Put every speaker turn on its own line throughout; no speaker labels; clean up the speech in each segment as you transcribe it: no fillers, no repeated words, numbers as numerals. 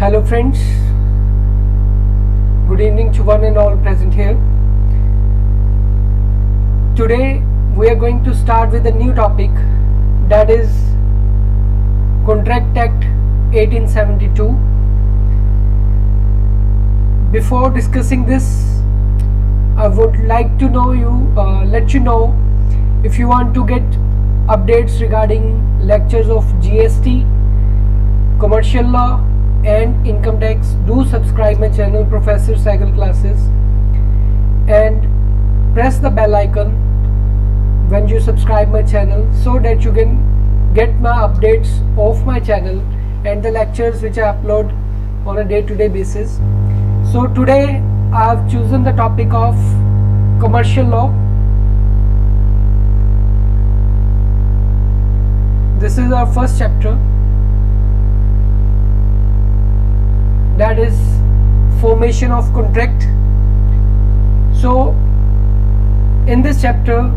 Hello friends, good evening to one and all present here. Today we are going to start with a new topic, that is Contract Act 1872. Before discussing this, I would like to let you know, if you want to get updates regarding lectures of GST, commercial law and income tax, do subscribe my channel Professor Cycle Classes and press the bell icon when you subscribe my channel, so that you can get my updates of my channel and the lectures which I upload on a day-to-day basis. So today I have chosen the topic of commercial law. This is our first chapter, that is formation of contract. So in this chapter,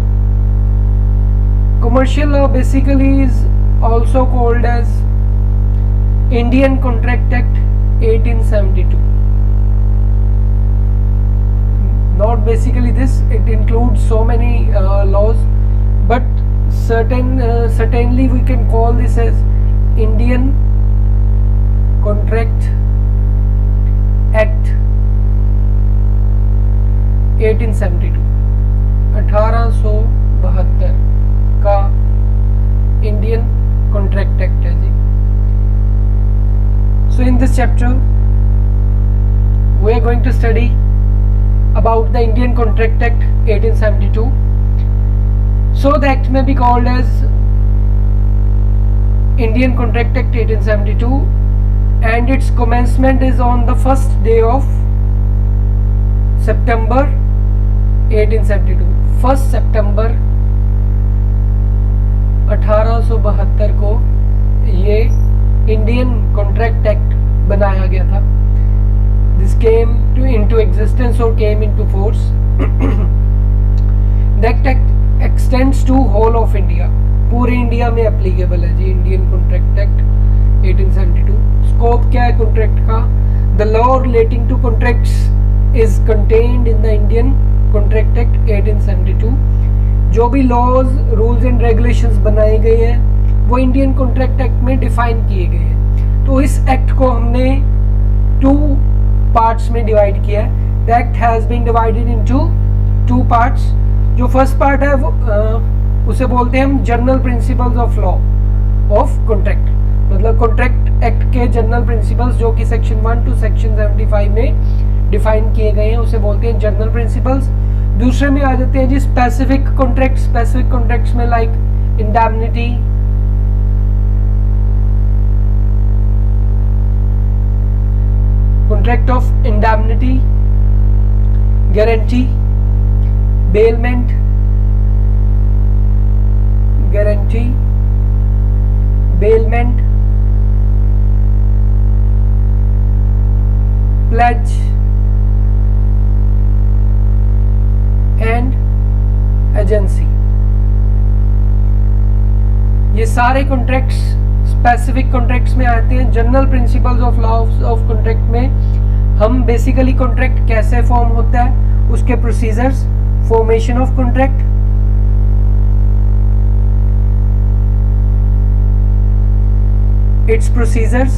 commercial law basically is also called as Indian Contract Act 1872. Not basically this, it includes so many laws, but certainly we can call this as Indian Contract Act 1872, 1872 का Indian Contract act है जी. So in this chapter we are going to study about the Indian Contract Act 1872. So the act may be called as Indian Contract Act 1872 and its commencement is on the first day of September 1872. 1 September 1872 को ये Indian Contract act बनाया गया था. This came into existence or came into force. The act extends to whole of India. पूरे India में applicable है जी Indian Contract act 1872. Scope क्या है कॉन्ट्रैक्ट का? The law relating to contracts is contained in the Indian Contract Act 1872. जो भी laws, rules and regulations बनाए गए हैं वो इंडियन कॉन्ट्रैक्ट एक्ट में डिफाइन किए गए हैं. तो इस एक्ट को हमने 2 पार्ट्स में डिवाइड किया है. The act has been divided into 2 parts. जो फर्स्ट पार्ट है वो उसे बोलते हैं हम general principles of law of contract, मतलब कॉन्ट्रैक्ट एक्ट के जनरल प्रिंसिपल्स जो कि सेक्शन 1 टू सेक्शन 75 में डिफाइन किए गए हैं, उसे बोलते हैं जनरल प्रिंसिपल्स. दूसरे में आ जाते हैं जी स्पेसिफिक कॉन्ट्रैक्ट. स्पेसिफिक कॉन्ट्रैक्ट्स में like indemnity, contract of indemnity, guarantee, bailment, guarantee, bailment, pledge and agency. ये सारे कॉन्ट्रैक्ट्स स्पेसिफिक कॉन्ट्रैक्ट्स में आते हैं. General principles of law of contract में हम बेसिकली कॉन्ट्रैक्ट कैसे फॉर्म होता है, उसके procedures, formation of contract, its procedures,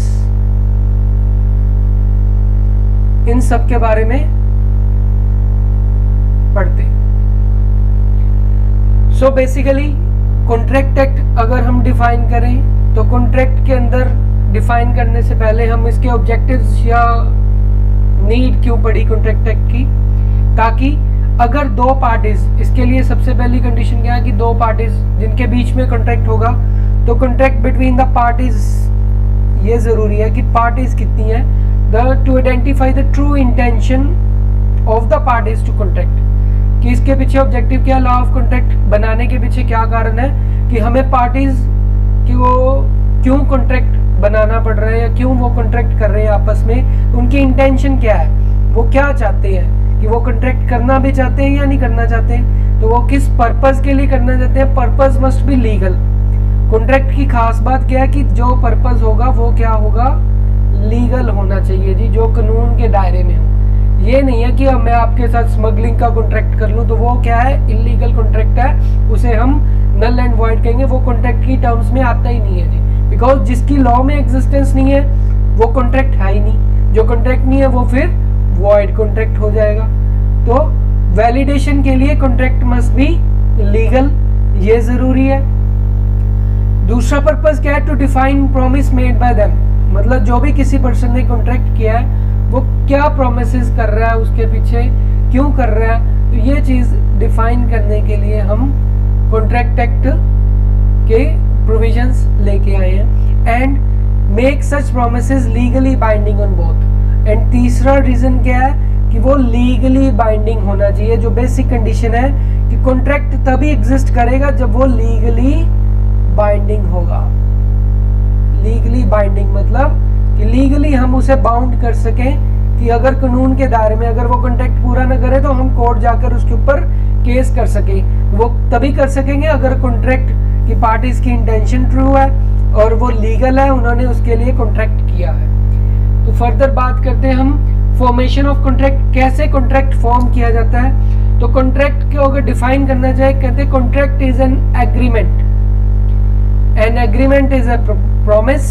इन सब के बारे में पढ़ते. सो बेसिकली कॉन्ट्रैक्ट एक्ट अगर हम डिफाइन करें तो कॉन्ट्रैक्ट के अंदर डिफाइन करने से पहले हम इसके ऑब्जेक्टिव्स या नीड क्यों पड़ी कॉन्ट्रैक्ट एक्ट की, ताकि अगर 2 पार्टीज, इसके लिए सबसे पहली कंडीशन क्या है कि 2 पार्टीज जिनके बीच में कॉन्ट्रैक्ट होगा, तो कॉन्ट्रैक्ट बिटवीन द पार्टीज, ये जरूरी है कि पार्टीज कितनी है, to identify the true intention of the parties to contract, कि इसके पीछे ऑब्जेक्टिव क्या, लॉ ऑफ कॉन्ट्रैक्ट बनाने के पीछे क्या कारण है कि हमें पार्टीज की वो क्यों कॉन्ट्रैक्ट बनाना पड़ रहा है या क्यों वो कॉन्ट्रैक्ट कर रहे हैं आपस में, उनकी इंटेंशन क्या है, वो क्या चाहते हैं, कि वो कॉन्ट्रैक्ट करना भी चाहते हैं या नहीं करना चाहते हैं, तो वो किस पर्पस के लिए करना चाहते हैं. Purpose must be legal. Contract की खास बात क्या है कि जो पर्पस होगा वो क्या होगा, लीगल लीगल होना चाहिए जी, जो कानून के दायरे में हो। ये नहीं है कि अब मैं आपके साथ स्मगलिंग का कॉन्ट्रैक्ट कर लूँ तो वो क्या है, इलीगल कॉन्ट्रैक्ट है, उसे हम नल एंड वॉइड कहेंगे, वो कॉन्ट्रैक्ट की टर्म्स में आता ही नहीं है जी। बिकॉज जिसकी लॉ में एग्जिस्टेंस नहीं है वो कॉन्ट्रैक्ट है ही नहीं, जो कॉन्ट्रैक्ट नहीं है वो फिर वॉइड कॉन्ट्रैक्ट हो जाएगा। तो वैलिडेशन के लिए कॉन्ट्रैक्ट मस्ट बी लीगल, ये जरूरी है। दूसरा पर्पस क्या है, to define promise made by them, मतलब जो भी किसी पर्सन ने कॉन्ट्रैक्ट किया है वो क्या प्रोमिसेस कर रहा है, उसके पीछे क्यों कर रहा है, तो ये चीज डिफाइन करने के लिए हम कॉन्ट्रैक्ट एक्ट के प्रोविजंस लेके आए हैं। And make such promises legally binding on both. And तीसरा रीजन क्या है कि वो लीगली बाइंडिंग होना चाहिए। जो बेसिक कंडीशन है कि कॉन्ट्रैक्ट तभी एग्जिस्ट करेगा जब वो लीगली बाइंडिंग होगा। लीगली बाइंडिंग मतलब कि लीगली हम उसे बाउंड कर सकें, कि अगर कानून के दायरे में अगर वो कॉन्ट्रैक्ट पूरा ना करे तो हम कोर्ट जाकर उसके ऊपर केस कर सके। वो तभी कर सकेंगे अगर कॉन्ट्रैक्ट की पार्टीज की इंटेंशन ट्रू है और वो लीगल है, उन्होंने उसके लिए कॉन्ट्रैक्ट किया है। तो फर्दर बात करते हैं हम फॉर्मेशन ऑफ कॉन्ट्रैक्ट, कैसे कॉन्ट्रैक्ट फॉर्म किया जाता है। तो कॉन्ट्रैक्ट को अगर डिफाइन करना चाहे, कहते हैं contract is an agreement, an agreement is a promise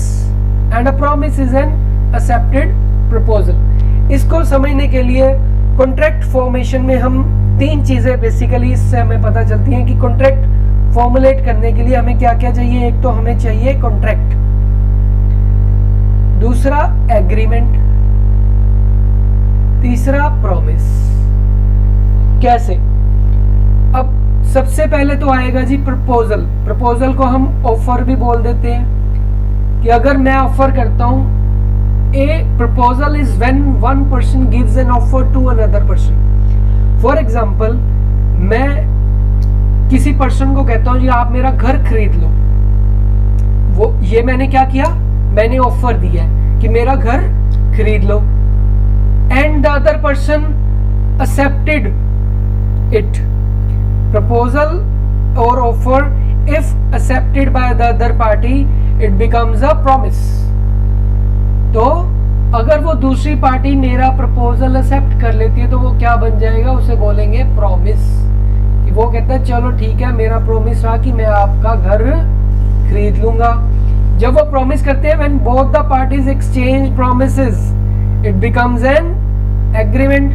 and a promise is an accepted proposal. इसको समझने के लिए कॉन्ट्रैक्ट फॉर्मेशन में हम तीन चीजें बेसिकली इससे हमें पता चलती हैं कि कॉन्ट्रैक्ट फॉर्मुलेट करने के लिए हमें क्या क्या चाहिए। एक तो हमें चाहिए कॉन्ट्रैक्ट, दूसरा एग्रीमेंट, तीसरा प्रॉमिस। कैसे? अब सबसे पहले तो आएगा जी प्रपोजल। प्रपोजल को हम ऑफर भी बोल देते हैं कि अगर मैं ऑफर करता हूं, a proposal is when one person gives an offer to another person. For example, मैं किसी पर्सन को कहता हूं जी आप मेरा घर खरीद लो, वो ये मैंने क्या किया, मैंने ऑफर दिया है कि मेरा घर खरीद लो, and the other person accepted it. Proposal और offer if accepted by the other party it becomes a promise. तो अगर वो दूसरी पार्टी मेरा प्रपोजल एक्सेप्ट कर लेती है तो वो क्या बन जाएगा, उसे बोलेंगे प्रॉमिस। कि वो कहता है चलो ठीक है, मेरा प्रॉमिस रहा कि मैं आपका घर खरीद लूंगा। जब वो प्रॉमिस करते हैं, when both the parties exchange promises it becomes an agreement.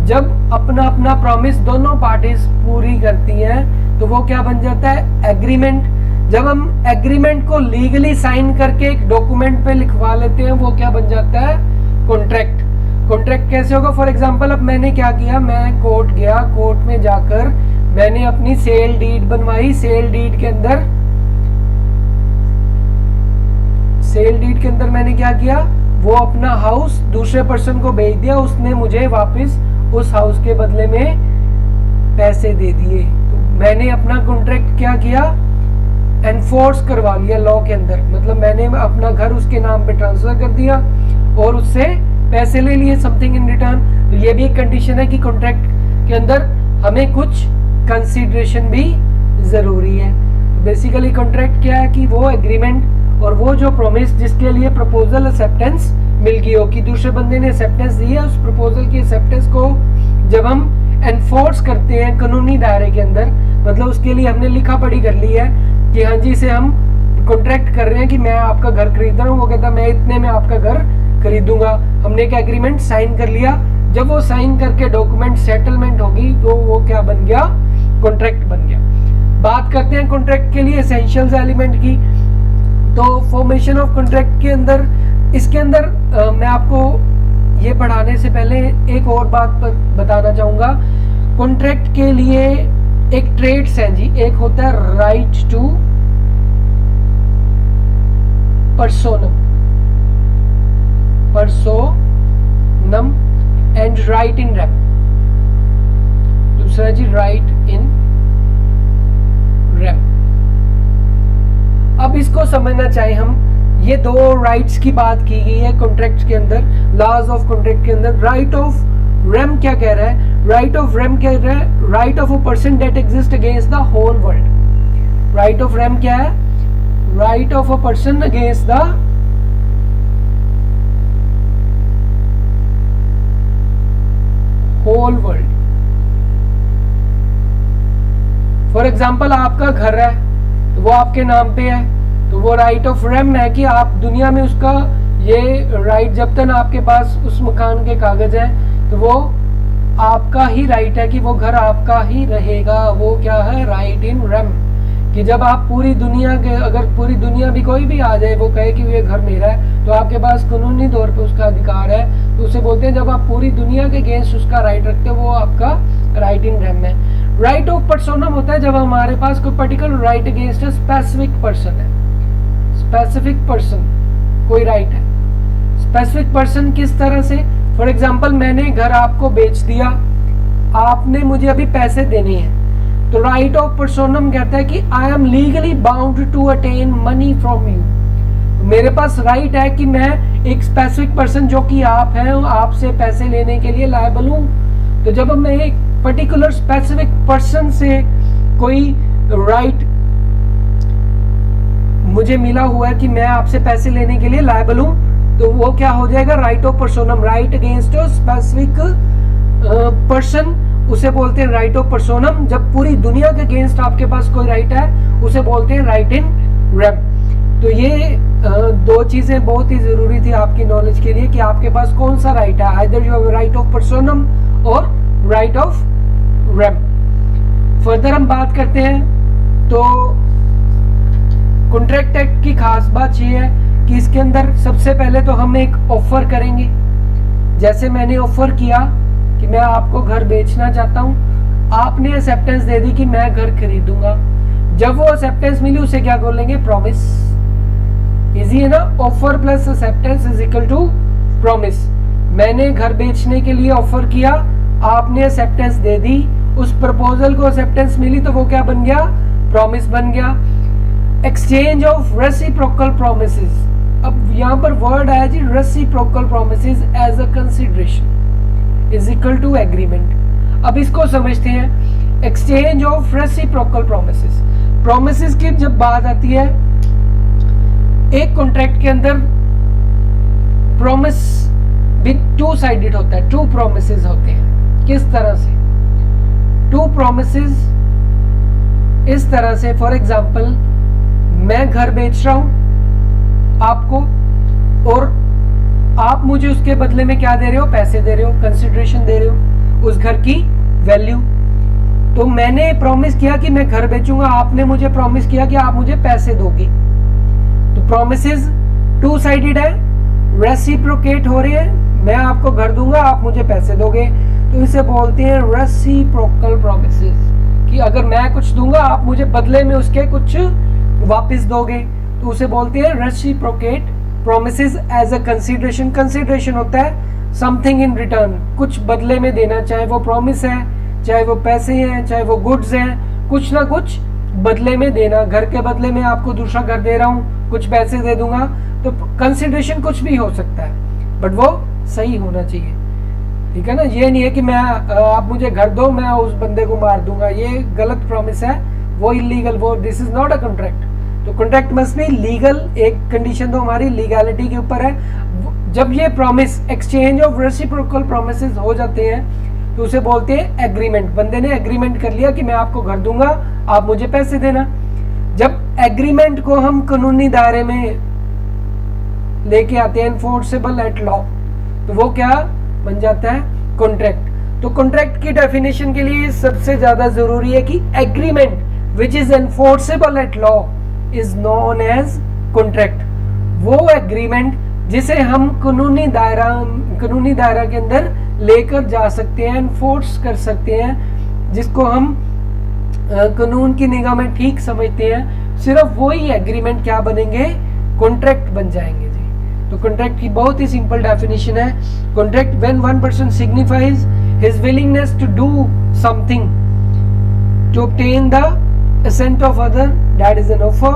जब अपना अपना प्रॉमिस दोनों पार्टीज पूरी करती हैं तो वो क्या बन जाता है, एग्रीमेंट। जब हम एग्रीमेंट को लीगली साइन करके एक डॉक्यूमेंट पे लिखवा लेते हैं वो क्या बन जाता है, कॉन्ट्रैक्ट। कॉन्ट्रैक्ट कैसे होगा, फॉर एग्जांपल अब मैंने क्या किया, मैं कोर्ट गया, कोर्ट में जाकर मैंने अपनी सेल डीड बनवाई। सेल डीड के अंदर मैंने क्या किया, वो अपना हाउस दूसरे पर्सन को बेच दिया, उसने मुझे वापस उस हाउस के बदले में पैसे दे दिए। तो मैंने अपना कॉन्ट्रैक्ट क्या किया, एनफोर्स करवा लिया लॉ के अंदर। मतलब मैंने अपना घर उसके नाम पे ट्रांसफर कर दिया और उससे पैसे ले लिए, समथिंग इन रिटर्न। तो ये भी एक कंडीशन है कि कॉन्ट्रैक्ट के अंदर हमें कुछ कंसीडरेशन भी जरूरी है। बेसिकली कॉन्ट्रैक्ट क्या है कि वो एग्रीमेंट और वो जो प्रॉमिस जिसके लिए प्रपोजल एक्सेप्टेंस मिल गई हो, कि दूसरे बंदे ने एक्सेप्टेंस दी है, उस प्रपोजल की एक्सेप्टेंस को जब हम एनफोर्स करते हैं कानूनी दायरे के अंदर, मतलब उसके लिए हमने लिखा पढ़ी कर ली है कि हाँ जी इसे हम कॉन्ट्रैक्ट कर रहे हैं कि मैं आपका घर खरीद रहा हूँ, वो कहता मैं इतने में आपका घर खरीदूंगा। हमने एक एग्रीमेंट साइन कर लिया। जब वो साइन करके डॉक्यूमेंट सेटलमेंट होगी तो वो क्या बन गया, कॉन्ट्रैक्ट बन गया। बात करते हैं कॉन्ट्रैक्ट के लिए एसेंशियल्स एलिमेंट की। तो फॉर्मेशन ऑफ कॉन्ट्रैक्ट के अंदर, इसके अंदर मैं आपको ये पढ़ाने से पहले एक और बात पर बताना चाहूंगा। कॉन्ट्रैक्ट के लिए एक ट्रेड्स हैं जी, एक होता है right to personam and right in rem. दूसरा जी राइट इन रेम। अब इसको समझना चाहे हम, ये दो राइट्स की बात की गई है कॉन्ट्रैक्ट के अंदर, लॉज ऑफ कॉन्ट्रैक्ट के अंदर। राइट ऑफ रेम क्या कह रहा है, राइट ऑफ रेम कह रहा है right of a person that exist against the whole world. Right of rem क्या है, right of a person against the example आपका घर है तो वो आपके नाम पे है, तो वो राइट ऑफ रेम है कि आप दुनिया में उसका ये राइट, जब तक आपके पास उस मकान के कागज है तो वो आपका ही राइट है कि वो घर आपका ही रहेगा। वो क्या है, राइट इन रेम, कि जब आप पूरी दुनिया के, अगर पूरी दुनिया भी कोई भी आ जाए वो कहे कि ये घर मेरा है, तो आपके पास कानूनी तौर पे उसका अधिकार है। तो उसे बोलते हैं जब आप पूरी दुनिया के अगेंस्ट उसका राइट रखते हो, वो आपका राइट इन रेम है। राइट ऑफ पर्सोनम होता है जब हमारे पास कोई particular right against a specific person है। स्पेसिफिक पर्सन कोई राइट है। स्पेसिफिक पर्सन किस तरह से, फॉर एग्जाम्पल मैंने घर आपको बेच दिया, आपने मुझे अभी पैसे देने हैं, तो राइट ऑफ पर्सोनम कहता है कि I am legally bound to attain money from you. मेरे पास राइट है कि मैं एक स्पेसिफिक पर्सन जो कि आप हैं, आपसे पैसे लेने के लिए लायबल हूं। तो जब मैं एक पर्टिकुलर स्पेसिफिक पर्सन से कोई राइट मुझे मिला हुआ है कि मैं आपसे पैसे लेने के लिए लायबल हूं, तो वो क्या हो जाएगा, right of personam, right against a specific person, उसे बोलते हैं राइट ऑफ पर्सोनम। जब पूरी दुनिया के अगेंस्ट आपके पास कोई राइट है उसे बोलते हैं राइट इन रेम। तो ये दो चीजें बहुत ही जरूरी थी आपकी नॉलेज के लिए कि आपके पास कौन सा राइट है, either you have right of personam और राइट ऑफ रेम। फर्दर हम बात करते हैं तो कॉन्ट्रैक्ट एक्ट की खास बात ये है कि इसके अंदर सबसे पहले तो हम एक ऑफर करेंगे। जैसे मैंने ऑफर किया कि मैं आपको घर बेचना चाहता हूं, आपने एक्सेप्टेंस दे दी कि मैं घर खरीदूंगा। जब वो एक्सेप्टेंस मिली उसे क्या बोलेंगे, प्रॉमिस। इजी है ना, offer plus acceptance is equal to promise. मैंने घर बेचने के लिए ऑफर किया, आपने एक्सेप्टेंस दे दी, उस प्रपोजल को एक्सेप्टेंस मिली तो वो क्या बन गया, प्रॉमिस बन गया। एक्सचेंज ऑफ रेसिप्रोकल प्रोमिसेस, अब यहाँ पर वर्ड आया जी reciprocal promises as a consideration is equal to agreement. अब इसको समझते हैं, exchange of reciprocal promises. Promises की जब बात आती है, एक कॉन्ट्रैक्ट के अंदर प्रॉमिस भी टू साइडेड होता है, टू प्रोमिसेस होते हैं। किस तरह से, टू प्रोमिसेस इस तरह से, फॉर एग्जांपल मैं घर बेच रहा हूं आपको और आप मुझे उसके बदले में क्या दे रहे हो, पैसे दे रहे हो, कंसिडरेशन दे रहे हो, उस घर की वैल्यू। तो मैंने प्रॉमिस किया कि मैं घर बेचूंगा, आपने मुझे प्रॉमिस किया कि आप मुझे पैसे दोगे। तो प्रोमिसेस टू साइडेड है, रेसिप्रोकेट हो रहे हैं, मैं आपको घर दूंगा, आप मुझे पैसे दोगे। तो इसे बोलते हैं रेसिप्रोकल प्रोमिसेस, कि अगर मैं कुछ दूंगा आप मुझे बदले में उसके कुछ वापस दोगे, तो उसे बोलते हैं reciprocate promises as a consideration. Consideration होता है समथिंग इन रिटर्न, कुछ बदले में देना, चाहे वो प्रॉमिस है, चाहे वो पैसे हैं, चाहे वो गुड्स हैं, कुछ ना कुछ बदले में देना। घर के बदले में आपको दूसरा घर दे रहा हूँ, कुछ पैसे दे दूंगा, तो कंसीडरेशन कुछ भी हो सकता है, बट वो सही होना चाहिए, ठीक है ना। ये नहीं है कि मैं आप मुझे घर दो मैं उस बंदे को मार दूंगा, ये गलत प्रॉमिस है, वो इलीगल, वो this is not a contract. तो कॉन्ट्रैक्ट मस्ट बी लीगल। एक कंडीशन तो हमारी लीगैलिटी के ऊपर है। जब ये promise, exchange of reciprocal promises हो जाते हैं तो उसे बोलते हैं एग्रीमेंट। बंदे ने एग्रीमेंट कर लिया कि मैं आपको घर दूंगा, आप मुझे पैसे देना। जब एग्रीमेंट को हम कानूनी दायरे में लेके आते हैं, एनफोर्सेबल एट लॉ, तो वो क्या बन जाता है, कॉन्ट्रैक्ट। तो कॉन्ट्रैक्ट की डेफिनेशन के लिए सबसे ज्यादा जरूरी है कि agreement which is enforceable at law is known as contract. वो एग्रीमेंट जिसे हम कानूनी दायरा के अंदर लेकर जा सकते हैं, एनफोर्स कर सकते हैं, जिसको हम कानून की निगाह में ठीक समझते हैं, सिर्फ वही एग्रीमेंट क्या बनेंगे, कॉन्ट्रैक्ट बन जाएंगे जी। तो कॉन्ट्रैक्ट की बहुत ही सिंपल डेफिनेशन है, contract when one person signifies his willingness to do something to obtain the assent of other, that is an offer,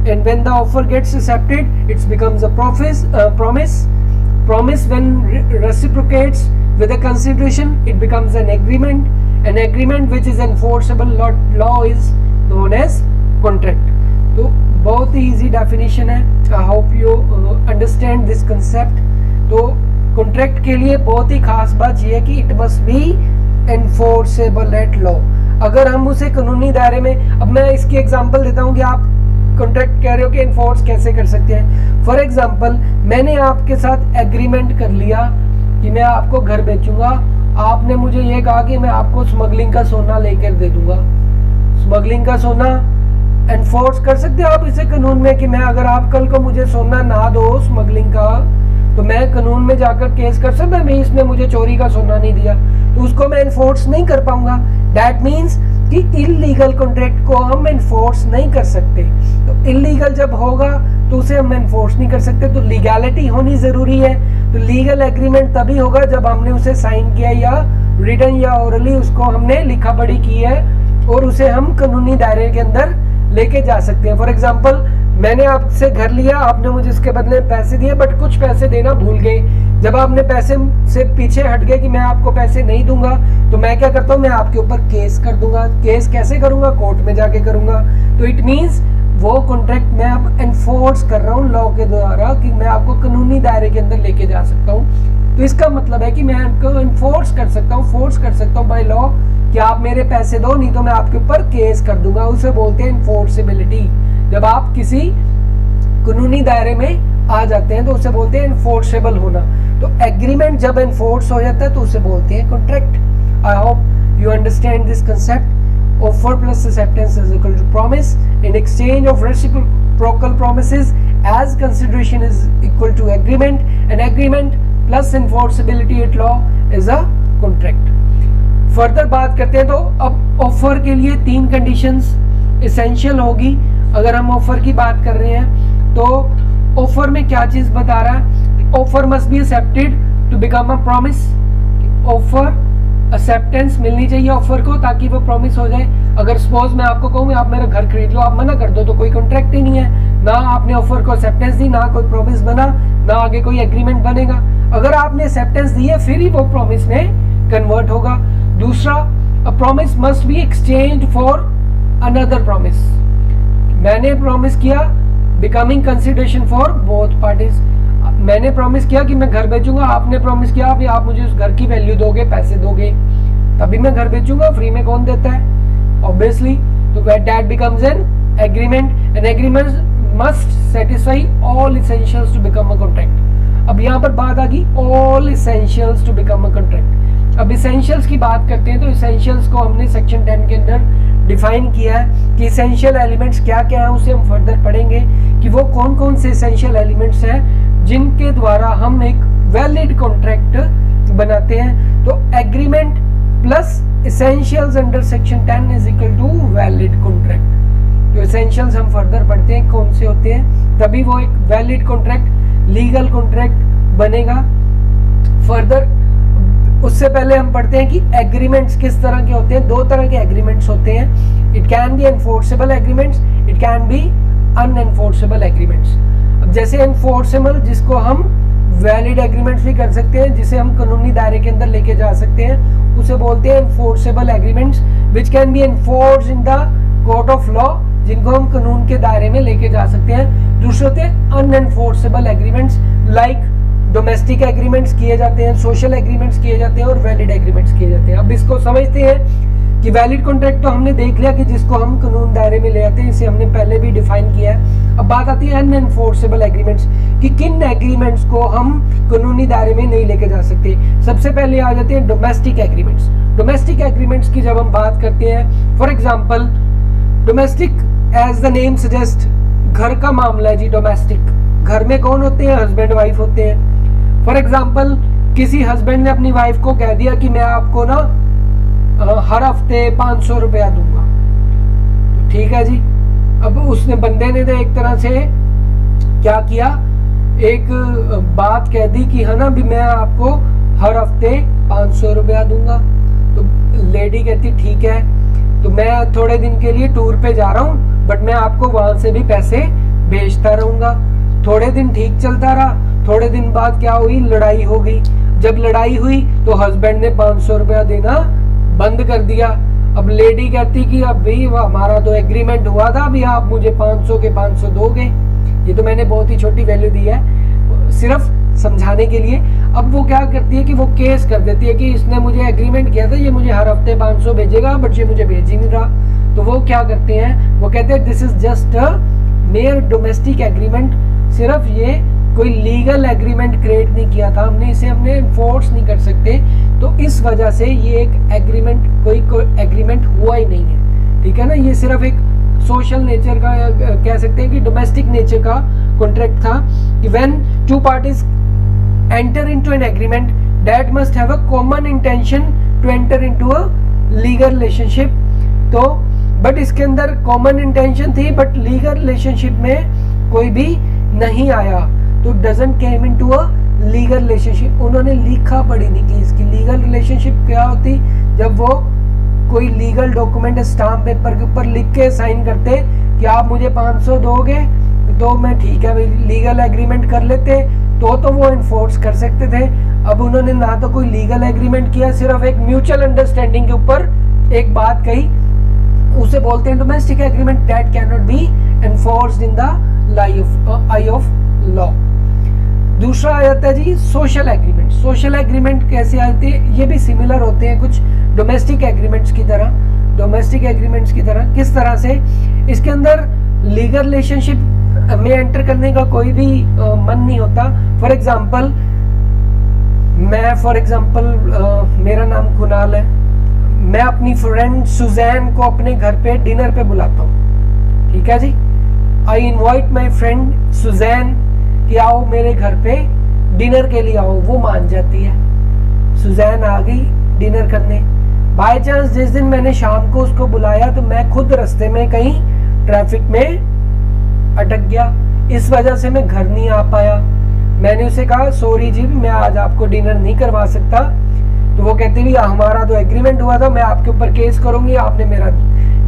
and when the offer gets accepted it becomes a promise. Promise when reciprocates with a consideration it becomes an agreement. An agreement which is enforceable law is known as contract. तो बहुत ही easy definition है, I hope you understand this concept. तो contract के लिए बहुत ही खास बात ये है कि it must be enforceable at law. अगर हम उसे कानूनी दायरे में, अब मैं इसकी एग्जांपल देता हूँ कि आप कॉन्ट्रैक्ट कह रहे हो कि इन्फोर्स कैसे कर सकते हैं। फॉर एग्जांपल मैंने आपके साथ एग्रीमेंट कर लिया कि मैं आपको घर बेचूंगा, आपने मुझे ये कहा कि मैं आपको स्मगलिंग का सोना लेकर दे दूंगा। स्मगलिंग का सोना एनफोर्स कर सकते हो आप इसे कानून में कि मैं, अगर आप कल को मुझे सोना ना दो स्मगलिंग का, तो मैं कानून में जाकर केस कर सकता, मैं इसने मुझे चोरी का सोना नहीं दिया, तो उसको मैं एनफोर्स नहीं कर पाऊंगा। दैट मीन्स कि इलीगल कॉन्ट्रैक्ट को हम एनफोर्स नहीं कर सकते। तो इलीगल जब होगा तो उसे हम एनफोर्स नहीं कर सकते, तो लीगैलिटी होनी जरूरी है। तो लीगल एग्रीमेंट तभी होगा जब हमने उसे साइन किया या रिटन या ओरली उसको हमने लिखा पढ़ी की है और उसे हम कानूनी दायरे के अंदर लेके जा सकते हैं। फॉर एग्जाम्पल मैंने आपसे घर लिया, आपने मुझे इसके बदले में पैसे दिए, बट कुछ पैसे देना भूल गए। जब आपने पैसे से पीछे हट गए कि मैं आपको पैसे नहीं दूंगा, तो मैं क्या करता हूँ, मैं आपके ऊपर केस कर दूंगा। केस कैसे करूंगा, कोर्ट में जाके करूंगा। तो इट मीन्स वो कॉन्ट्रैक्ट मैं अब एनफोर्स कर रहा हूँ लॉ के द्वारा कि मैं आपको कानूनी दायरे के अंदर लेके जा सकता हूँ। तो इसका मतलब है कि मैं आपको एनफोर्स कर सकता हूँ, फोर्स कर सकता हूँ बाय लॉ कि आप मेरे पैसे दो, नहीं तो मैं आपके ऊपर केस कर दूंगा। उसे बोलते हैं एनफोर्सेबिलिटी। जब आप किसी कानूनी दायरे में आ जाते हैं तो उसे बोलते हैं एनफोर्सेबल होना। तो एग्रीमेंट जब एनफोर्स हो जाता है तो उसे बोलते हैं contract. I hope you understand this concept. Offer plus acceptance is equal to promise. In exchange of reciprocal promises, as consideration is equal to agreement, and agreement plus enforceability at law is a contract. Further बात करते हैं तो अब offer के लिए 3 conditions essential होगी। अगर हम ऑफर की बात कर रहे हैं तो ऑफर में क्या चीज बता रहा है, offer must be accepted to become a promise. Offer acceptance मिलनी चाहिए ऑफर को ताकि वो प्रॉमिस हो जाए। अगर सपोज मैं आपको कहूँ आप मेरा घर खरीद लो, आप मना कर दो तो कोई कॉन्ट्रैक्ट ही नहीं है, ना आपने ऑफर को एक्सेप्टेंस दी, ना कोई प्रॉमिस बना, ना आगे कोई एग्रीमेंट बनेगा। अगर आपने एक्सेप्टेंस दी है फिर ही वो प्रॉमिस में कन्वर्ट होगा। दूसरा, a promise must be exchange for another promise. मैंने प्रॉमिस किया becoming consideration for both parties. मैंने प्रॉमिस किया कि मैं घर बेचूंगा, आपने प्रॉमिस किया अभी आप मुझे उस घर की वैल्यू दोगे, पैसे दोगे, तभी मैं घर बेचूंगा। फ्री में कौन देता है, ऑब्वियसली। तो that becomes an agreement. An agreement must satisfy all essentials to become a contract. अब यहाँ पर बात आ गई all essentials to become a contract. अब एसेंशियल्स की बात करते हैं तो एसेंशियल्स को हमने सेक्शन 10 के अंदर डिफाइन किया है कि एसेंशियल एलिमेंट्स क्या क्या है। उसे हम फर्दर पढ़ेंगे कि वो कौन कौन से एसेंशियल एलिमेंट्स हैं जिनके द्वारा हम एक वैलिड कॉन्ट्रैक्ट बनाते हैं। तो agreement plus essentials under section 10 is equal to valid contract. तो एसेंशियल्स हम फर्दर पढ़ते हैं कौन से होते हैं, तभी वो एक वैलिड कॉन्ट्रैक्ट, लीगल कॉन्ट्रैक्ट बनेगा। फर्दर उससे पहले हम पढ़ते हैं कि एग्रीमेंट्स किस तरह के होते हैं। 2 तरह के एग्रीमेंट्स होते हैं। It can be enforceable agreements, it can be unenforceable agreements. अब जैसे एनफोर्सेबल जिसको हम वैलिड एग्रीमेंट्स भी कर सकते हैं, जिसे हम कानूनी दायरे के अंदर लेके जा सकते हैं, उसे बोलते हैं enforceable agreements which can be enforce in the court of law, जिनको हम कानून के दायरे में लेके जा सकते हैं। दूसरे होते हैं अनएनफोर्सेबल एग्रीमेंट्स, लाइक डोमेस्टिक एग्रीमेंट्स किए जाते हैं, सोशल एग्रीमेंट्स किए जाते हैं और वैलिड एग्रीमेंट्स किए जाते हैं। अब इसको समझते हैं कि वैलिड कॉन्ट्रैक्ट तो हमने देख लिया कि जिसको हम कानून दायरे में ले आते हैं, इसे हमने पहले भी डिफाइन किया है। अब बात आती है अनएनफोर्सेबल एग्रीमेंट्स कि किन एग्रीमेंट्स को हम कानूनी दायरे में नहीं लेके जा सकते। सबसे पहले आ जाते हैं डोमेस्टिक एग्रीमेंट्स। डोमेस्टिक एग्रीमेंट्स की जब हम बात करते हैं, for example domestic as the name suggest, घर का मामला है जी। डोमेस्टिक घर में कौन होते हैं, हस्बैंड वाइफ होते हैं। फॉर एग्जाम्पल किसी हस्बैंड ने अपनी वाइफ को कह दिया कि मैं आपको ना हर हफ्ते 500 रुपया दूंगा, तो ठीक है जी। अब उसने बंदे ने तो एक तरह से क्या किया, एक बात कह दी कि है ना भी मैं आपको हर हफ्ते 500 रुपया दूंगा। तो लेडी कहती ठीक है, तो मैं थोड़े दिन के लिए टूर पे जा रहा हूँ, बट मैं आपको वहां से भी पैसे भेजता रहूंगा। थोड़े दिन ठीक चलता रहा, थोड़े दिन बाद क्या हुई, लड़ाई हो गई। जब लड़ाई हुई तो हस्बैंड ने 500 रुपया देना बंद कर दिया। अब लेडी कहती कि अब भाई हमारा तो एग्रीमेंट हुआ था, अभी आप मुझे 500 के 500 दोगे। ये तो मैंने बहुत ही छोटी वैल्यू दी है, सिर्फ समझाने के लिए। अब वो क्या करती है कि वो केस कर देती है कि इसने मुझे एग्रीमेंट किया था, ये मुझे हर हफ्ते 500 भेजेगा, बट ये मुझे भेज ही नहीं रहा। तो वो क्या करते हैं, वो कहते हैं this is just a mayor domestic agreement, सिर्फ ये कोई लीगल एग्रीमेंट क्रिएट नहीं किया था हमने, इसे हमने इन्फोर्स नहीं कर सकते, तो इस वजह से ये एक एग्रीमेंट कोई एग्रीमेंट हुआ ही नहीं है। ठीक है ना, ये सिर्फ एक सोशल नेचर का, कह सकते हैं कि डोमेस्टिक नेचर का कॉन्ट्रैक्ट था कि when two parties enter into an agreement that must have a common intention to enter into a legal relationship. तो बट इसके अंदर कॉमन इंटेंशन थी, बट लीगल रिलेशनशिप में कोई भी नहीं आया, तो doesn't came into a legal relationship. उन्होंने लिखा पढ़ी नहीं की इसकी। लीगल रिलेशनशिप क्या होती, जब वो कोई लीगल डॉक्यूमेंट स्टाम्प पेपर के ऊपर लिख के साइन करते कि आप मुझे 500 दोगे तो मैं ठीक है लीगल एग्रीमेंट कर लेते, तो वो इन्फोर्स कर सकते थे। अब उन्होंने ना तो कोई लीगल एग्रीमेंट किया, सिर्फ एक म्यूचुअल अंडरस्टैंडिंग के ऊपर एक बात कही, उसे बोलते हैं domestic agreement that can not be enforced in the I of law. दूसरा आ जाता है जी सोशल एग्रीमेंट। सोशल एग्रीमेंट कैसे आते हैं, ये भी सिमिलर होते हैं कुछ डोमेस्टिक एग्रीमेंट्स की तरह। डोमेस्टिक एग्रीमेंट्स की तरह किस तरह से, इसके अंदर लीगल रिलेशनशिप में एंटर करने का कोई भी मन नहीं होता। फॉर एग्जांपल मेरा नाम कुणाल है, मैं अपनी फ्रेंड सुजैन को अपने घर पे डिनर पे बुलाता हूँ। ठीक है जी, I invite my friend Susan कि आओ मेरे घर पे डिनर के लिए आओ, वो मान जाती है। सुजैन आ गई डिनर करने। बाय चांस जिस दिन मैंने शाम को उसको बुलाया तो मैं खुद रास्ते में कहीं ट्रैफिक में अटक गया, इस वजह से मैं घर नहीं आ पाया। मैंने उसे कहा सॉरी जी, मैं आज आपको डिनर नहीं करवा सकता। तो वो कहती भी हमारा तो एग्रीमेंट हुआ था, मैं आपके ऊपर केस करूंगी, आपने मेरा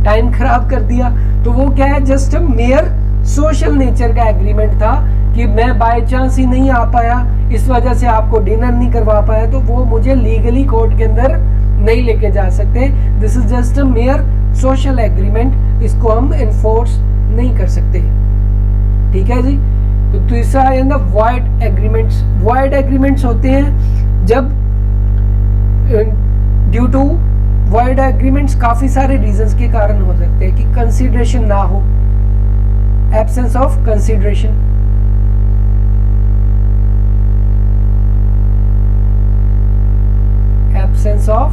टाइम खराब कर दिया। तो वो क्या है, जस्ट मेयर सोशल नेचर का एग्रीमेंट था कि मैं बाय चांस ही नहीं आ पाया, इस वजह से आपको डिनर नहीं करवा पाया, तो वो मुझे लीगली कोर्ट के अंदर नहीं लेके जा सकते। This is just a mayor social agreement, इसको हम एनफोर्स नहीं कर सकते। ठीक है जी। तो तीसरा है ना वॉइड एग्रीमेंट्स। वॉइड एग्रीमेंट्स होते हैं जब ड्यू टू वॉइड एग्रीमेंट्स काफी सारे रीजंस के कारण हो सकते हैं कि कंसीडरेशन ना हो, absence of consideration, absence of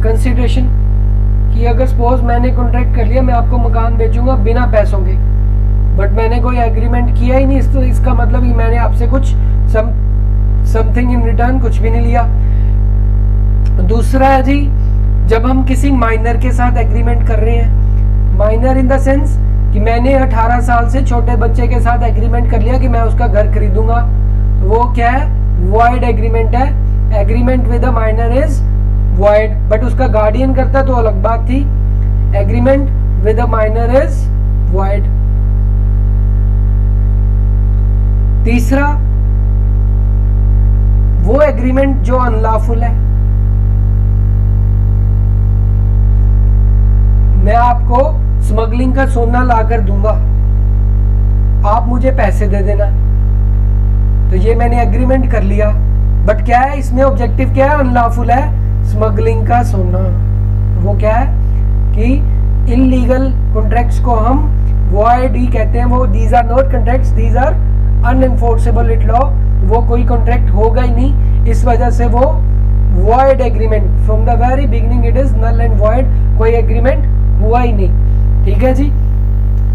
consideration कि अगर सपोज मैंने कॉन्ट्रैक्ट कर लिया मैं आपको मकान बेचूंगा बिना पैसों के, बट मैंने कोई एग्रीमेंट किया ही नहीं, तो इसका मतलब ही मैंने आपसे कुछ समथिंग इन रिटर्न कुछ भी नहीं लिया। दूसरा है जी जब हम किसी माइनर के साथ एग्रीमेंट कर रहे हैं, माइनर इन द सेंस कि मैंने 18 साल से छोटे बच्चे के साथ एग्रीमेंट कर लिया कि मैं उसका घर खरीदूंगा, वो क्या है, वॉइड एग्रीमेंट है। Agreement with a minor is void, but उसका गार्डियन करता तो अलग बात थी। Agreement with a minor is void. तीसरा वो एग्रीमेंट जो अनलॉफुल है। मैं आपको स्मगलिंग का सोना लाकर दूंगा, आप मुझे पैसे दे देना, तो ये मैंने एग्रीमेंट कर लिया, बट क्या है इसमें ऑब्जेक्टिव क्या है, अनलॉफुल है, स्मगलिंग का सोना। वो क्या है कि इनलीगल कॉन्ट्रैक्ट्स को हम वॉइड ही कहते हैं। वो these are not contracts, these are unenforceable it law, वो कोई कॉन्ट्रैक्ट होगा ही नहीं, इस वजह से वो void agreement, from the very beginning it is null and void, कोई एग्रीमेंट हुआ ही नहीं। ठीक है जी,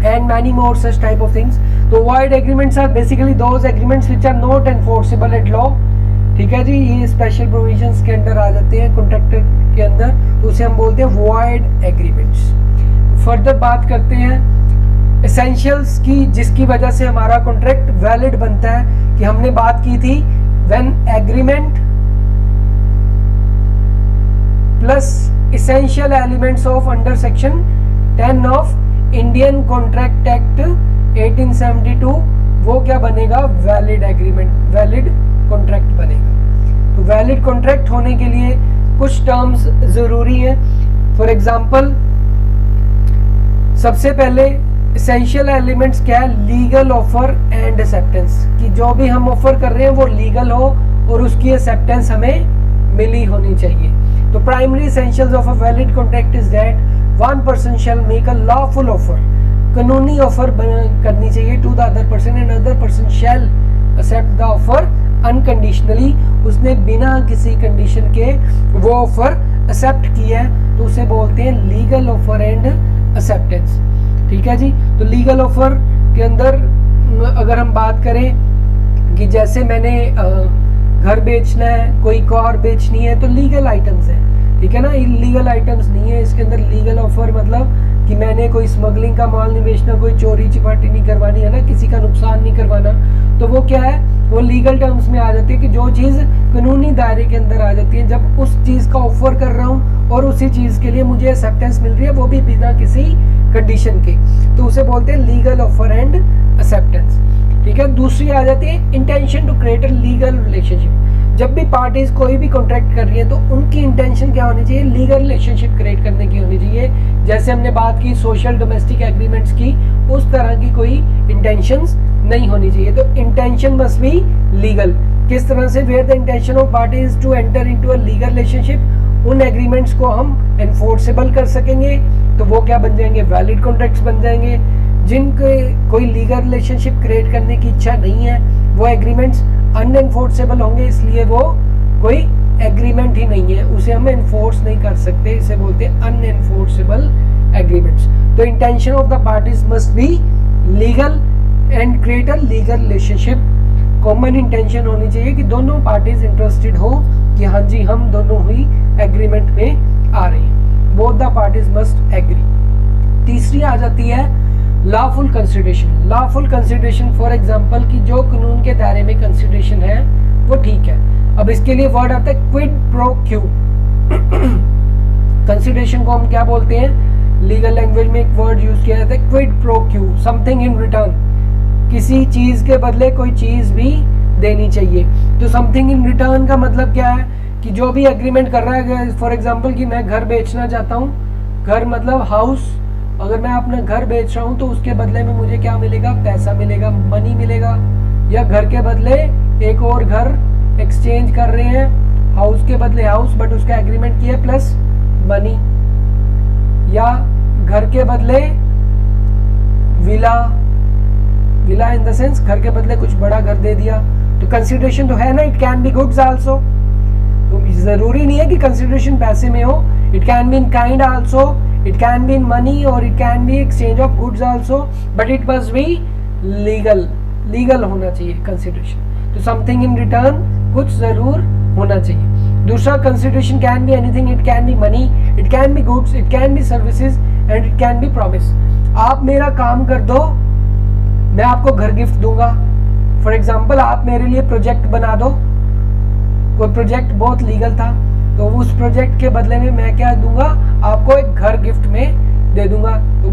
and many more such type of things. तो void agreements are basically those agreements which are not enforceable at law. ठीक है जी, ये स्पेशल प्रोविजंस के अंदर आ जाते हैं कॉन्ट्रैक्ट के अंदर, तो उसे हम बोलते हैं वॉइड एग्रीमेंट्स। फर्दर बात करते हैं एसेंशियल्स की, जिसकी वजह से हमारा कॉन्ट्रैक्ट वैलिड बनता है, कि हमने बात की थी when agreement plus essential elements of under section 10 of Indian Contract Act 1872, वो क्या बनेगा, वैलिड एग्रीमेंट, वैलिड कॉन्ट्रैक्ट बनेगा। तो वैलिड कॉन्ट्रैक्ट होने के लिए कुछ टर्म्स जरूरी हैं। फॉर एग्जांपल सबसे पहले एसेंशियल एलिमेंट्स क्या है, लीगल ऑफर एंड एक्सेप्टेंस, कि जो भी हम ऑफर कर रहे हैं वो लीगल हो और उसकी एक्सेप्टेंस हमें मिली होनी चाहिए। तो primary essentials of a valid contract is that one person shall make a lawful offer, कानूनी ऑफर करनी चाहिए to the other person and other person shall accept the offer unconditionally, उसने बिना किसी कंडीशन के वो ऑफर एक्सेप्ट किया है तो उसे बोलते हैं लीगल ऑफर एंड एक्सेप्टेंस। ठीक है जी। तो लीगल ऑफर के अंदर अगर हम बात करें कि जैसे मैंने घर बेचना है, कोई कार बेचनी है, तो लीगल आइटम्स है, ठीक है ना, इलीगल आइटम्स नहीं है। इसके अंदर लीगल ऑफर मतलब कि मैंने कोई स्मगलिंग का माल नहीं बेचना, कोई चोरी चिपाटी नहीं करवानी है ना, किसी का नुकसान नहीं करवाना, तो वो क्या है, वो लीगल टर्म्स में आ जाती है कि जो चीज़ कानूनी दायरे के अंदर आ जाती है। जब उस चीज़ का ऑफर कर रहा हूँ और उसी चीज़ के लिए मुझे एक्सेप्टेंस मिल रही है, वो भी बिना किसी कंडीशन के, तो उसे बोलते हैं लीगल ऑफर एंड एक्सेप्टेंस। ठीक है। दूसरी आ जाती है intention to create a legal relationship. जब भी पार्टीज कोई भी कॉन्ट्रैक्ट कर रही है तो उनकी इंटेंशन क्या होनी चाहिए, लीगल रिलेशनशिप क्रिएट करने की होनी चाहिए। जैसे हमने बात की सोशल डोमेस्टिक एग्रीमेंट्स की, उस तरह की कोई इंटेंशंस नहीं होनी चाहिए। तो इंटेंशन मस्ट बी लीगल। किस तरह से, where the intention of parties to enter into a legal relationship, उन एग्रीमेंट्स को हम एनफोर्सेबल कर सकेंगे, तो वो क्या बन जाएंगे, वैलिड कॉन्ट्रैक्ट्स बन जाएंगे। जिनके कोई लीगल रिलेशनशिप क्रिएट करने की इच्छा नहीं है, वो एग्रीमेंट्स अनएनफोर्सेबल होंगे, इसलिए वो कोई एग्रीमेंट ही नहीं है, उसे हम एनफोर्स नहीं कर सकते, इसे बोलते हैं अनएनफोर्सेबल एग्रीमेंट्स। तो intention of the parties must be legal and create a legal relationship. Common intention होनी चाहिए कि दोनों पार्टीज इंटरेस्टेड हो कि हाँ जी हम दोनों ही एग्रीमेंट में आ रहे हैं, both the parties must agree. तीसरी आ जाती है lawful consideration. Lawful consideration for example कि जो कानून के दायरे में कंसिडरेशन है वो ठीक है। अब इसके लिए वर्ड आता है क्विड प्रो क्यू। कंसिडरेशन को हम क्या बोलते हैं, लीगल लैंग्वेज में एक वर्ड यूज किया जाता है quid pro Q, something in return, किसी चीज के बदले कोई चीज भी देनी चाहिए। तो समथिंग इन रिटर्न का मतलब क्या है कि जो भी एग्रीमेंट कर रहा है, फॉर एग्जांपल कि मैं घर बेचना चाहता हूँ, घर मतलब हाउस, अगर मैं अपना घर बेच रहा हूँ तो उसके बदले में मुझे क्या मिलेगा, पैसा मिलेगा, मनी मिलेगा। या घर के बदले एक और घर एक्सचेंज कर रहे हैं, हाउस के बदले हाउस बट उसका एग्रीमेंट किया प्लस मनी, या घर के बदले villa, villa in the sense घर के बदले कुछ बड़ा घर दे दिया, तो कंसिडरेशन तो है ना। It can B goods also, तो जरूरी नहीं है कि कंसिडरेशन पैसे में हो, it can be in kind also, it can be in money or it can be exchange of goods also, but it must be legal होना चाहिए consideration। तो something in return कुछ जरूर होना चाहिए। दूसरा consideration can be anything, it can be money, it can be goods, it can be services and it can be promise। आप मेरा काम कर दो, मैं आपको घर गिफ्ट दूंगा। फॉर एग्जाम्पल आप मेरे लिए प्रोजेक्ट बना दो, कोई प्रोजेक्ट बहुत लीगल था, तो उस प्रोजेक्ट के बदले में मैं क्या दूंगा, आपको एक घर गिफ्ट में दे दूंगा। तो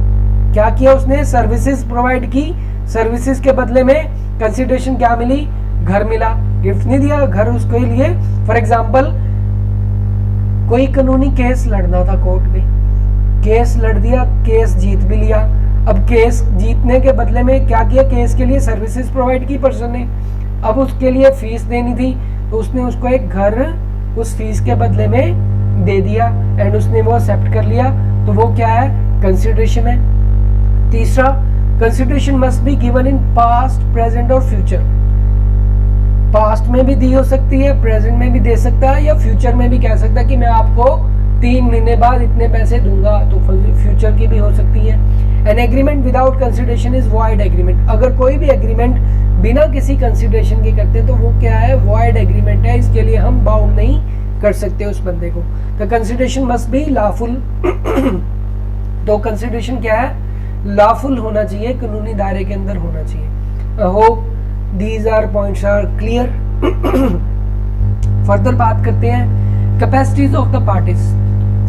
क्या किया उसने, सर्विसेज प्रोवाइड की, सर्विसेज के बदले में कंसिडरेशन क्या मिली, घर मिला, गिफ्ट नहीं दिया, घर उसके लिए। फॉर एग्जांपल कोई कानूनी केस लड़ना था कोर्ट में, केस लड़ दिया, केस जीत भी लिया। अब केस जीतने के बदले में क्या किया, केस के लिए सर्विसेज प्रोवाइड की पर्सन ने, अब उसके लिए फीस देनी थी, तो उसने उसको एक घर उस फीस के बदले में दे दिया एंड उसने वो एक्सेप्ट कर लिया, तो वो क्या है, कंसिडरेशन है। तीसरा, consideration must be given in past, present और फ्यूचर। पास्ट में भी दी हो सकती है, प्रेजेंट में भी दे सकता है, या फ्यूचर में भी कह सकता है कि मैं आपको 3 महीने बाद इतने पैसे दूंगा, तो फ्यूचर की भी हो सकती है। An agreement without consideration is void agreement. अगर कोई भी एग्रीमेंट बिना किसी कंसिडरेशन के करते हैं तो वो क्या है, वॉइड एग्रीमेंट है, इसके लिए हम बाउंड नहीं कर सकते उस बंदे को। तो कंसिडरेशन मस्ट बी लॉफुल। तो कंसिडरेशन क्या है, लॉफुल होना चाहिए, कानूनी दायरे के अंदर होना चाहिए। I hope these are points are clear. Further बात करते हैं capacities of the parties.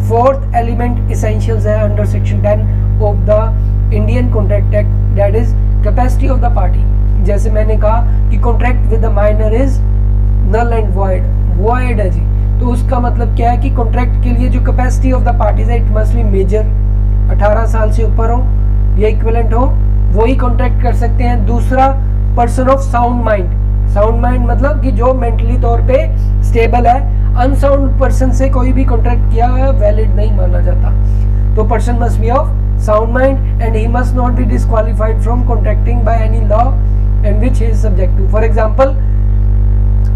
Fourth element essentials है under section 10 of the Indian Contract Act, that is capacity of the party. जैसे मैंने कहा कि contract with the minor is null and void, void है जी, तो उसका मतलब क्या है कि कॉन्ट्रैक्ट के लिए जो कैपेसिटी ऑफ द पार्टीज है, इट मस्ट बी मेजर, 18 साल से ऊपर हो, ये इक्विवेलेंट हो, वो ही कॉन्ट्रैक्ट कर सकते हैं। दूसरा, person of sound mind. Sound mind मतलब कि जो मेंटली तौर पे स्टेबल है। अनसाउंड पर्सन से कोई भी कॉन्ट्रैक्ट किया है वैलिड नहीं माना जाता। तो person must be of sound mind and he must not be disqualified from contracting by any law and which he is subject to. For example,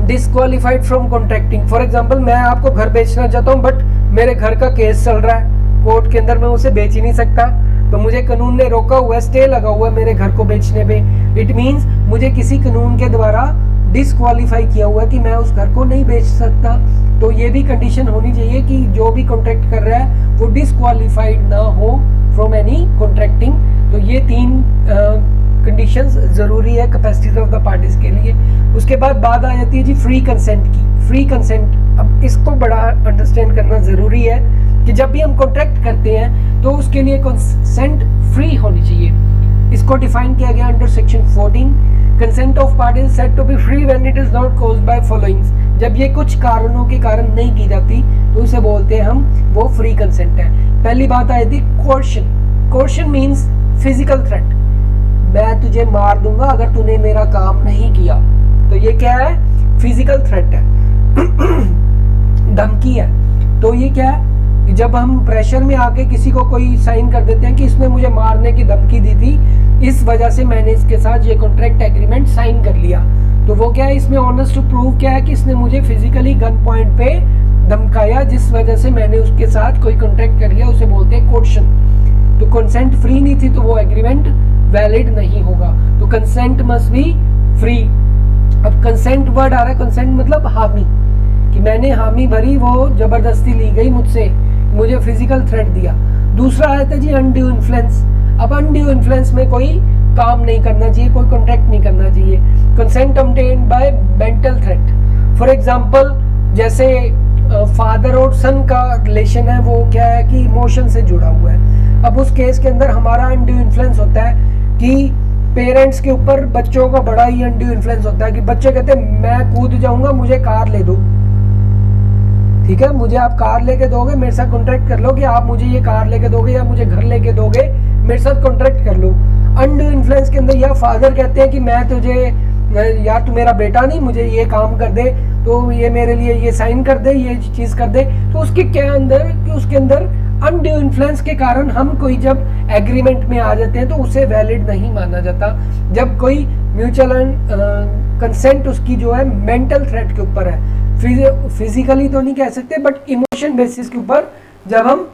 disqualified from contracting. For example, मैं आपको घर बेचना चाहता हूँ बट मेरे घर का case चल रहा है कोर्ट के अंदर, मैं उसे बेच ही नहीं सकता, तो मुझे कानून ने रोका हुआ है, स्टे लगा हुआ है मेरे घर को बेचने पे। इट मीन्स मुझे किसी कानून के द्वारा डिस्क्वालीफाई किया हुआ है कि मैं उस घर को नहीं बेच सकता। तो ये भी कंडीशन होनी चाहिए कि जो भी कॉन्ट्रैक्ट कर रहा है वो डिस्क्वालीफाइड ना हो फ्रॉम एनी कॉन्ट्रैक्टिंग। तो ये 3 कंडीशंस जरूरी है कैपेसिटी ऑफ द पार्टीज के लिए। उसके बाद बात आ जाती है जी फ्री कंसेंट की। फ्री कंसेंट, अब इसको बड़ा अंडरस्टैंड करना जरूरी है कि जब भी हम कॉन्ट्रैक्ट करते हैं तो उसके लिए कंसेंट फ्री होनी चाहिए। इसको डिफाइन किया गया under section 14। Consent of parties said to be free when it is not caused by followings. जब ये कुछ कारणों के कारण नहीं की जाती तो उसे बोलते हैं हम वो फ्री कंसेंट है। पहली बात आई थी coercion. Coercion means physical threat, मैं तुझे मार दूंगा अगर तूने मेरा काम नहीं किया। तो ये क्या है? फिजिकल थ्रेट है, धमकी है। तो ये क्या है? जब हम प्रेशर में आके किसी को कोई साइन कर देते हैं कि इसने मुझे मारने की धमकी दी थी, इस वजह से मैंने इसके साथ ये कॉन्ट्रैक्ट एग्रीमेंट साइन कर लिया। तो वो क्या है, इसमें ऑनेस्ट टू प्रूव क्या है कि इसने मुझे फिजिकली गन पॉइंट पे धमकाया, जिस वजह से मैंने उसके साथ कोई कॉन्ट्रैक्ट कर लिया, उसे बोलते हैं कोर्शन। तो कंसेंट फ्री नहीं थी तो वो एग्रीमेंट वैलिड नहीं होगा। तो कंसेंट मस्ट बी फ्री। अब कंसेंट वर्ड आ रहा है, कंसेंट मतलब हामी, कि मैंने हामी भरी, वो जबरदस्ती ली गई मुझसे, मुझे फिजिकल थ्रेट दिया। दूसरा आया था जी अनड्यू इन्फ्लुएंस। अब अनड्यू इन्फ्लुएंस में कोई काम नहीं करना चाहिए, कोई कॉन्ट्रैक्ट नहीं करना चाहिए। Consent obtained bye mental threat. For example, जैसे फादर और सन का रिलेशन है, वो क्या है कि इमोशन से जुड़ा हुआ है। अब उस केस के अंदर हमारा अनड्यू इन्फ्लुएंस होता है कि पेरेंट्स के ऊपर बच्चों का बड़ा ही अनड्यू इन्फ्लुएंस होता है कि बच्चे कहते हैं मैं कूद जाऊंगा, मुझे कार ले दो। ठीक है, मुझे आप कार लेके दोगे, मेरे साथ कॉन्ट्रैक्ट कर लो कि आप मुझे ये कार लेके दोगे या मुझे घर लेके दोगे, मेरे साथ कॉन्ट्रैक्ट कर लो। अनड्यू इन्फ्लुएंस के अंदर या फादर कहते हैं कि मैं तुझे, यार तू मेरा बेटा नहीं, मुझे ये काम कर दे, तो ये मेरे लिए ये साइन कर दे, ये चीज कर दे। तो उसके क्या अंदर कि उसके अंदर अनड्यू इन्फ्लुएंस के कारण हम कोई जब एग्रीमेंट में आ जाते हैं तो उसे वैलिड नहीं माना जाता। जब कोई म्यूचुअल कंसेंट उसकी जो है मेंटल थ्रेट के ऊपर है, फिजिकली तो नहीं कह सकते बट इमोशन बेसिस के ऊपर, जब हम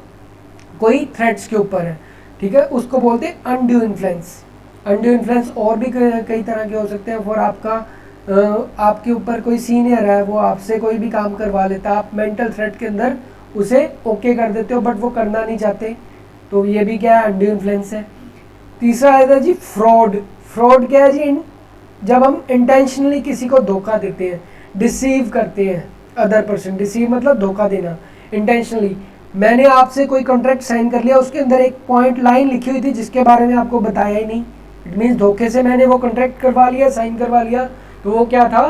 कोई थ्रेट्स के ऊपर है, ठीक है, उसको बोलते हैं अनड्यू इन्फ्लुएंस। अनड्यू इन्फ्लुएंस और भी कई तरह के हो सकते हैं। फॉर आपके ऊपर कोई सीनियर है, वो आपसे कोई भी काम करवा लेता है, आप मेंटल थ्रेट के अंदर उसे ओके कर देते हो बट वो करना नहीं चाहते, तो ये भी क्या है, अनड्यू इन्फ्लुएंस है। तीसरा आएगा जी फ्रॉड। फ्रॉड क्या है जी? जब हम इंटेंशनली किसी को धोखा देते हैं, डिसीव करते हैं अदर पर्सन। डिसीव मतलब धोखा देना इंटेंशनली। मैंने आपसे कोई कॉन्ट्रैक्ट साइन कर लिया, उसके अंदर एक पॉइंट लाइन लिखी हुई थी जिसके बारे में आपको बताया ही नहीं, इट मीन्स धोखे से मैंने वो कॉन्ट्रैक्ट करवा लिया, साइन करवा लिया, तो वो क्या था?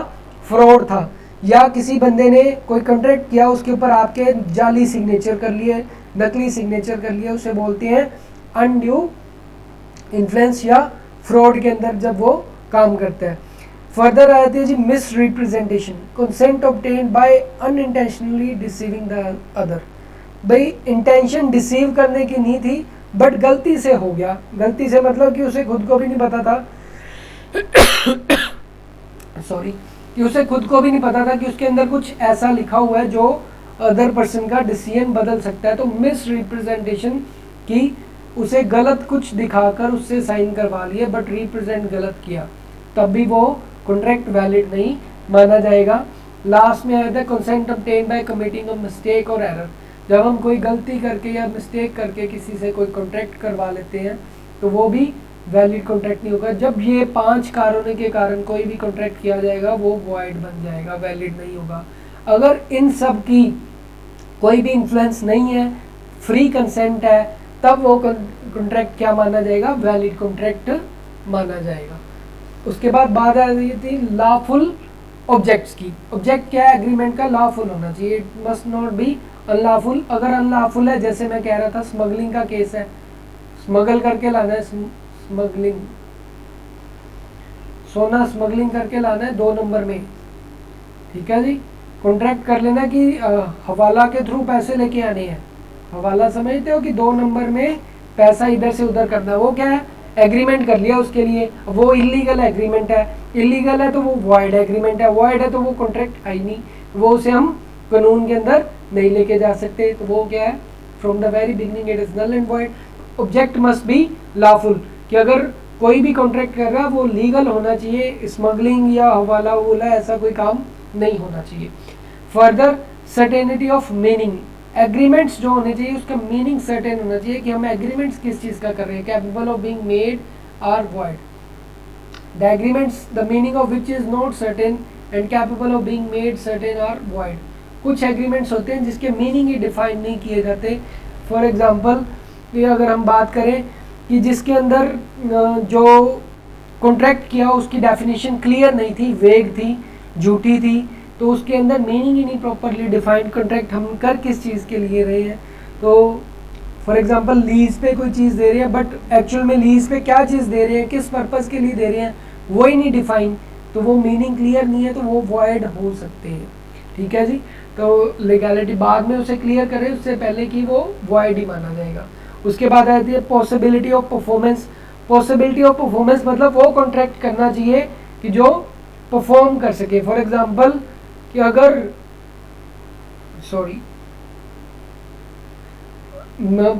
फ्रॉड था। या किसी बंदे ने कोई कॉन्ट्रैक्ट किया, उसके ऊपर आपके जाली सिग्नेचर कर लिए, नकली सिग्नेचर कर लिए, उसे बोलते हैं अनड्यू इन्फ्लुएंस या फ्रॉड के अंदर जब वो काम करता है। फर्दर आती है जी misrepresentation. Consent obtained by unintentionally deceiving the other. भाई इंटेंशन डिसीव करने की नहीं थी बट गलती से हो गया। गलती से मतलब कि उसे खुद को भी नहीं पता था सॉरी, कि उसे खुद को भी नहीं पता था कि उसके अंदर कुछ ऐसा लिखा हुआ है जो अदर पर्सन का डिसीजन बदल सकता है। तो मिस रिप्रेजेंटेशन की, उसे गलत कुछ दिखाकर उससे साइन करवा लिए बट रिप्रेजेंट गलत किया, तब भी वो कॉन्ट्रैक्ट वैलिड नहीं माना जाएगा। लास्ट में आया था consent obtained bye committing a mistake और एरर। जब हम कोई गलती करके या मिस्टेक करके किसी से कोई कॉन्ट्रैक्ट करवा लेते हैं तो वो भी वैलिड कॉन्ट्रैक्ट नहीं होगा। जब ये 5 कारणों के कारण कोई भी कॉन्ट्रैक्ट किया जाएगा वो वॉइड बन जाएगा, वैलिड नहीं होगा। अगर इन सब की कोई भी इन्फ्लुएंस नहीं है, फ्री कंसेंट है, तब वो कॉन्ट्रैक्ट क्या माना जाएगा? वैलिड कॉन्ट्रैक्ट माना जाएगा। उसके बाद बात आ रही थी लॉफुल ऑब्जेक्ट्स की। ऑब्जेक्ट क्या है? एग्रीमेंट का लॉफुल होना चाहिए, it must not B unlawful. अगर अनलॉफुल है, जैसे मैं कह रहा था स्मगलिंग का केस है, स्मगल करके लाना है, स्मगलिंग, सोना स्मगलिंग करके लाना है 2 नंबर में, ठीक है जी। कॉन्ट्रैक्ट कर लेना कि हवाला के थ्रू पैसे लेके आने हैं, हवाला समझते हो कि 2 नंबर में पैसा इधर से उधर करना है, वो क्या है, एग्रीमेंट कर लिया उसके लिए, वो इलीगल एग्रीमेंट है, इलीगल है तो वो वॉइड एग्रीमेंट है, वॉइड है तो वो कॉन्ट्रैक्ट आई नहीं, वो उसे हम कानून के अंदर नहीं लेके जा सकते, तो वो क्या है, from the very beginning it is null and void. Object must be lawful, कि अगर कोई भी कॉन्ट्रैक्ट कर रहा है वो लीगल होना चाहिए, स्मगलिंग या हवाला वोला ऐसा कोई काम नहीं होना चाहिए। Further certainty of meaning, agreements जो होने चाहिए उसका मीनिंग सर्टेन होना चाहिए कि हम एग्रीमेंट्स किस चीज़ का कर रहे हैं, capable of being made are void, the agreements the meaning of which is not certain and capable of being made certain are void. कुछ एग्रीमेंट्स होते हैं जिसके मीनिंग ही डिफाइन नहीं किए जाते। फॉर एग्जांपल अगर हम बात करें कि जिसके अंदर जो कॉन्ट्रैक्ट किया उसकी डेफिनेशन क्लियर नहीं थी, वेग थी, झूठी थी, तो उसके अंदर मीनिंग ही नहीं प्रॉपरली डिफाइंड, कॉन्ट्रैक्ट हम कर किस चीज़ के लिए रहे हैं। तो फॉर एग्जांपल लीज पे कोई चीज़ दे रही है बट एक्चुअल में लीज पे क्या चीज़ दे रहे हैं, किस पर्पज़ के लिए दे रहे हैं, वो ही नहीं डिफाइन, तो वो मीनिंग क्लियर नहीं है, तो वो वॉइड हो सकते हैं, ठीक है जी। तो लीगैलिटी बाद में उसे क्लियर करें, उससे पहले कि वो वॉइड ही माना जाएगा। उसके बाद आती है possibility of performance. Possibility of performance मतलब वो कॉन्ट्रैक्ट करना चाहिए कि जो परफॉर्म कर सके। फॉर एग्जांपल कि अगर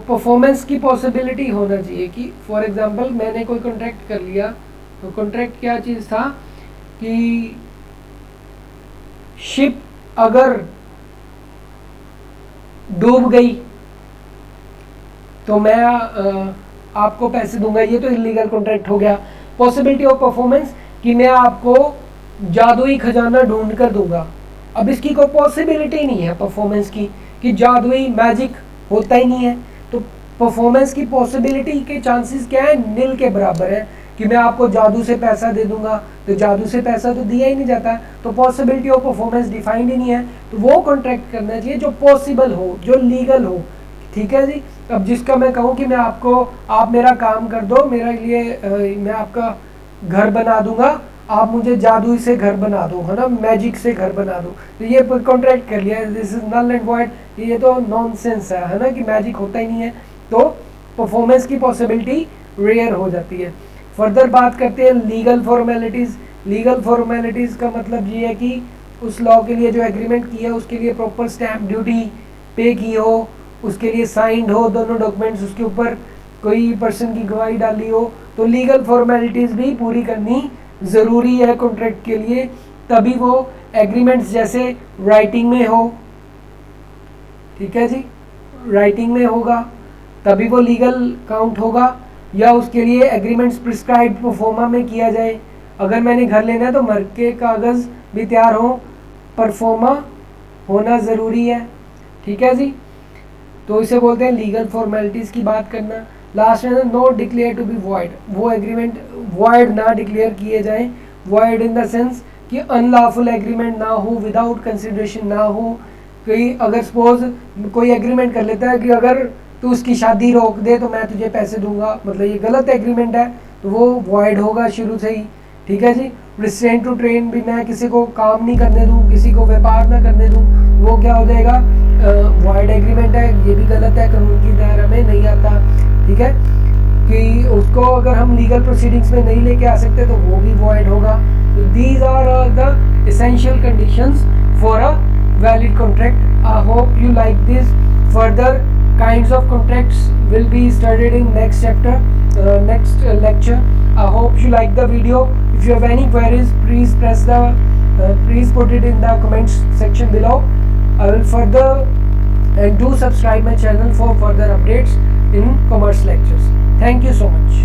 परफॉर्मेंस की पॉसिबिलिटी होना चाहिए कि फॉर एग्जांपल मैंने कोई कॉन्ट्रैक्ट कर लिया, तो कॉन्ट्रैक्ट क्या चीज़ था कि शिप अगर डूब गई तो मैं आपको पैसे दूंगा, ये तो इलीगल कॉन्ट्रैक्ट हो गया। पॉसिबिलिटी ऑफ परफॉर्मेंस कि मैं आपको जादुई खजाना ढूंढ कर दूंगा, अब इसकी कोई पॉसिबिलिटी नहीं है परफॉर्मेंस की, कि जादुई मैजिक होता ही नहीं है, तो परफॉर्मेंस की पॉसिबिलिटी के चांसेस क्या है, नील के बराबर है, कि मैं आपको जादू से पैसा दे दूंगा, तो जादू से पैसा तो दिया ही नहीं जाता, तो पॉसिबिलिटी ऑफ परफॉर्मेंस डिफाइंड ही नहीं है। तो वो कॉन्ट्रैक्ट करना चाहिए जो पॉसिबल हो, जो लीगल हो, ठीक है जी। अब जिसका मैं कहूँ कि मैं आपको, आप मेरा काम कर दो, मेरे लिए मैं आपका घर बना दूंगा, आप मुझे जादू से घर बना दो, है ना, मैजिक से घर बना दो, तो ये कॉन्ट्रैक्ट कर लिया, this is null and void, ये तो नॉनसेंस है ना, कि मैजिक होता ही नहीं है, तो परफॉर्मेंस की पॉसिबिलिटी रेयर हो जाती है। फर्दर बात करते हैं लीगल फॉर्मेलिटीज़। लीगल फॉर्मेलिटीज़ का मतलब ये है कि उस लॉ के लिए जो एग्रीमेंट किया है उसके लिए प्रॉपर स्टैम्प ड्यूटी पे की हो, उसके लिए साइंड हो दोनों डॉक्यूमेंट्स, उसके ऊपर कोई पर्सन की गवाही डाली हो, तो लीगल फॉर्मेलिटीज़ भी पूरी करनी ज़रूरी है कॉन्ट्रैक्ट के लिए, तभी वो एग्रीमेंट्स जैसे राइटिंग में हो, ठीक है जी, राइटिंग में होगा तभी वो लीगल काउंट होगा, या उसके लिए एग्रीमेंट्स प्रिस्क्राइब्ड परफॉर्मा में किया जाए। अगर मैंने घर लेना है तो मर के कागज़ भी तैयार हो, परफॉर्मा होना ज़रूरी है, ठीक है जी। तो इसे बोलते हैं लीगल फॉर्मेलिटीज़ की बात करना। लास्ट में not declare to be void, वो एग्रीमेंट वॉइड ना डिक्लेयर किए जाएं, वॉइड इन द सेंस कि अनलॉफुल एग्रीमेंट ना हो, विदाउट कंसिडरेशन ना हो। कोई अगर सपोज कोई एग्रीमेंट कर लेता है कि अगर तू उसकी शादी रोक दे तो मैं तुझे पैसे दूंगा, मतलब ये गलत एग्रीमेंट है, तो वो वॉइड होगा शुरू से ही, ठीक है जी। रिस्ट्रेन टू ट्रेन भी, मैं किसी को काम नहीं करने दूं, किसी को व्यापार ना करने दूं, वो क्या हो जाएगा, वॉइड एग्रीमेंट है, ये भी गलत है, कानून की दायरे में नहीं आता, ठीक है। कि उसको अगर हम लीगल प्रोसीडिंग्स में नहीं लेके आ सकते तो वो भी वॉइड होगा। These are the essential conditions for a valid contract. I hope you like this. Further kinds of contracts will be studied in next chapter, next lecture. I hope you like the video. If you have any queries, please please put it in the comments section below. I will further and do subscribe my channel for further updates in commerce lectures. Thank you so much.